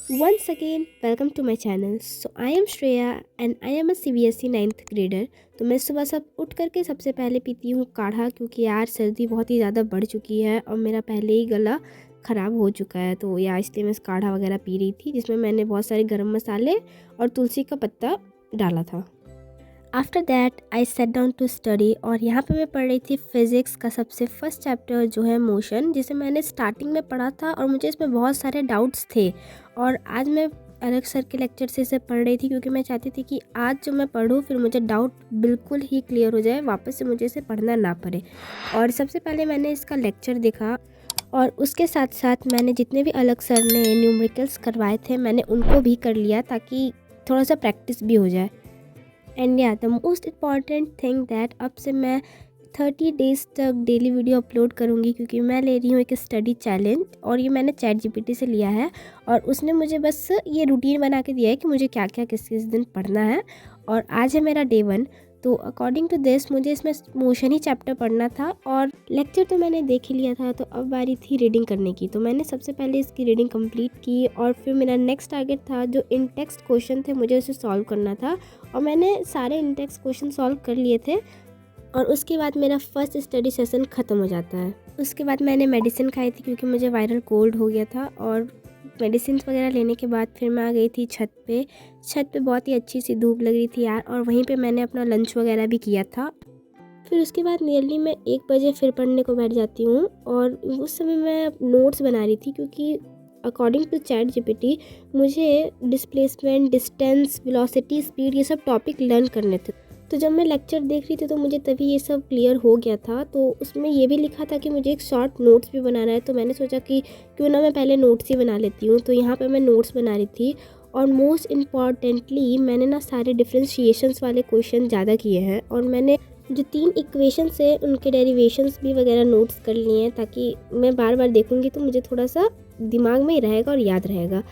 Once again, welcome to my channel. So I am Shreya and I am a CBSE 9th grader. तो मैं सुबह सब उठ करके सबसे पहले पीती हूँ काढ़ा, क्योंकि यार सर्दी बहुत ही ज़्यादा बढ़ चुकी है और मेरा पहले ही गला ख़राब हो चुका है। तो यार इसलिए मैं काढ़ा वगैरह पी रही थी, जिसमें मैंने बहुत सारे गरम मसाले और तुलसी का पत्ता डाला था। After that I set down to study, और यहाँ पे मैं पढ़ रही थी फिज़िक्स का सबसे फर्स्ट चैप्टर जो है मोशन, जिसे मैंने स्टार्टिंग में पढ़ा था और मुझे इसमें बहुत सारे डाउट्स थे। और आज मैं अलग सर के लेक्चर से इसे पढ़ रही थी, क्योंकि मैं चाहती थी कि आज जो मैं पढ़ूँ फिर मुझे डाउट बिल्कुल ही क्लियर हो जाए, वापस से मुझे इसे पढ़ना ना पड़े। और सबसे पहले मैंने इसका लेक्चर देखा, और उसके साथ साथ मैंने जितने भी अलग सर ने न्यूमेरिकल्स करवाए थे मैंने उनको भी कर लिया, ताकि थोड़ा सा प्रैक्टिस भी हो जाए। एंड या the most important thing that अब से मैं 30 डेज़ तक डेली वीडियो अपलोड करूँगी, क्योंकि मैं ले रही हूँ एक स्टडी चैलेंज, और ये मैंने ChatGPT से लिया है। और उसने मुझे बस ये रूटीन बना के दिया है कि मुझे क्या क्या किस किस दिन पढ़ना है। और आज है मेरा डे 1। तो अकॉर्डिंग टू दिस मुझे इसमें मोशन ही चैप्टर पढ़ना था, और लेक्चर तो मैंने देख ही लिया था। तो अब बारी थी रीडिंग करने की। तो मैंने सबसे पहले इसकी रीडिंग कंप्लीट की, और फिर मेरा नेक्स्ट टारगेट था जो इन टेक्स्ट क्वेश्चन थे मुझे उसे सॉल्व करना था, और मैंने सारे इन टेक्स्ट क्वेश्चन सॉल्व कर लिए थे। और उसके बाद मेरा फर्स्ट स्टडी सेशन ख़त्म हो जाता है। उसके बाद मैंने मेडिसिन खाई थी, क्योंकि मुझे वायरल कोल्ड हो गया था। और मेडिसिन वगैरह लेने के बाद फिर मैं आ गई थी छत पे। छत पे बहुत ही अच्छी सी धूप लग रही थी यार, और वहीं पे मैंने अपना लंच वगैरह भी किया था। फिर उसके बाद नियरली मैं 1 बजे फिर पढ़ने को बैठ जाती हूँ, और उस समय मैं नोट्स बना रही थी, क्योंकि अकॉर्डिंग टू ChatGPT मुझे डिस्प्लेसमेंट, डिस्टेंस, वेलोसिटी, स्पीड ये सब टॉपिक लर्न करने थे। तो जब मैं लेक्चर देख रही थी तो मुझे तभी ये सब क्लियर हो गया था। तो उसमें ये भी लिखा था कि मुझे एक शॉर्ट नोट्स भी बनाना है, तो मैंने सोचा कि क्यों ना मैं पहले नोट्स ही बना लेती हूँ। तो यहाँ पे मैं नोट्स बना रही थी, और मोस्ट इम्पॉर्टेंटली मैंने ना सारे डिफ्रेंशिएशंस वाले क्वेश्चन ज़्यादा किए हैं, और मैंने जो 3 इक्वेशंस है उनके डेरिवेशंस भी वगैरह नोट्स कर लिए हैं, ताकि मैं बार बार देखूँगी तो मुझे थोड़ा सा दिमाग में ही रहेगा और याद रहेगा।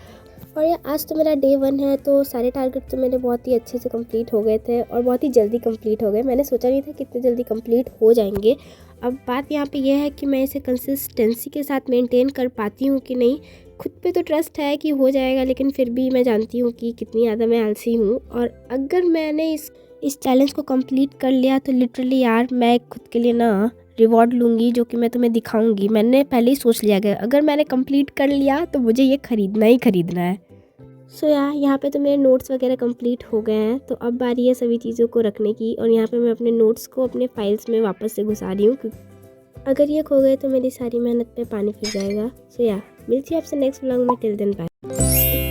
और ये आज तो मेरा डे 1 है, तो सारे टारगेट तो मेरे बहुत ही अच्छे से कंप्लीट हो गए थे, और बहुत ही जल्दी कंप्लीट हो गए। मैंने सोचा नहीं था कितने जल्दी कंप्लीट हो जाएंगे। अब बात यहाँ पे यह है कि मैं इसे कंसिस्टेंसी के साथ मेंटेन कर पाती हूँ कि नहीं। खुद पे तो ट्रस्ट है कि हो जाएगा, लेकिन फिर भी मैं जानती हूँ कि कितनी ज़्यादा मैं आलसी हूँ। और अगर मैंने इस चैलेंज को कंप्लीट कर लिया तो लिटरली यार मैं खुद के लिए ना रिवॉर्ड लूँगी, जो कि मैं तुम्हें दिखाऊंगी। मैंने पहले ही सोच लिया गया, अगर मैंने कंप्लीट कर लिया तो मुझे ये ख़रीदना ही ख़रीदना है। सो यहाँ पे तो मेरे नोट्स वगैरह कंप्लीट हो गए हैं। तो अब बारी है सभी चीज़ों को रखने की, और यहाँ पे मैं अपने नोट्स को अपने फाइल्स में वापस से घुसा रही हूँ, क्योंकि अगर ये खो गए तो मेरी सारी मेहनत पे पानी फिर जाएगा। सो मिलती है आपसे नेक्स्ट व्लॉग में। Till then bye.